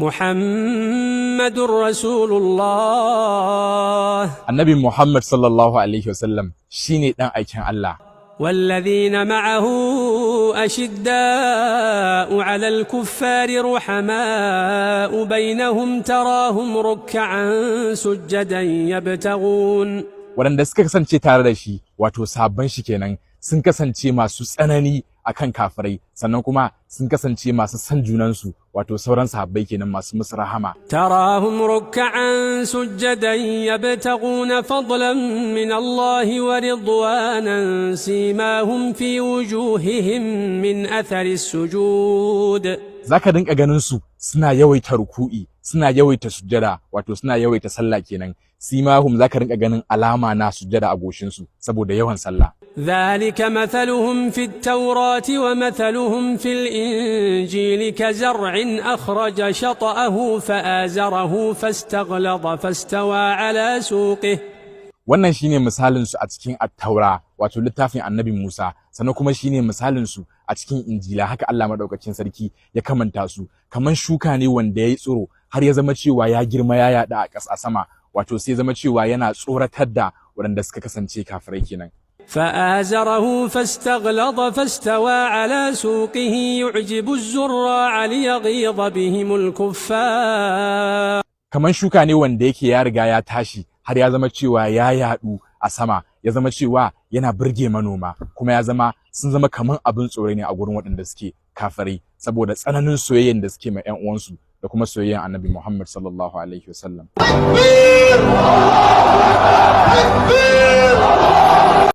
محمد رسول الله. النبي محمد صلى الله عليه وسلم شيني دان أيكن الله. والذين معه أشداء على الكفار رحماء بينهم تراهم ركعا سجدا يبتغون. waɗanda suka kasance tare da shi wato sahabban shi kenan sun kasance masu tsanani akan kafirai sannan kuma sun kasance masu san junansu wato sauran sahabbai kenan masu musu rahama. تراهم ركعا سجدا يبتغون فضلا من الله ورضوانا سيماهم في وجوههم من أثر السجود. zaka dinka ganin su suna yawaita ruku'i suna yawaita sujjada wato suna yawaita sallah kenan simahum zaka dinka ganin alama na sujjada a goshin su saboda yawan sallah. ذلك مثلهم في التوراة ومثلهم في الإنجيل كزرع أخرج شطأه فآزره فاستغلظ فاستوى على سوقه. wannan shine misalin su a cikin at-taura wato littafin annabi Musa sannan kuma shine misalin su a cikin injila haka Allah madaukakin sarki ya kamanta su kaman shuka ne wanda yayi tsiro har ya zama cewa ya girma ya yada a ƙasa sama wato sai zama cewa yana tsoratar da waɗanda suka kasance kafirai kenan. فآزره فاستغلظ فاستوى على سوقه يعجب الزراع ليغيظ بهم الكفار. kaman shuka ne wanda yake ya riga ya tashi har ya zama cewa ya yadu a sama ya zama cewa yana burge manoma kuma ya zama sun zama kaman abin tsoro ne a gurin waɗanda suke kafirai saboda tsananin soyayyen da suke ma ƴan uwansu da kuma soyayyen Annabi Muhammad sallallahu alaihi wasallam.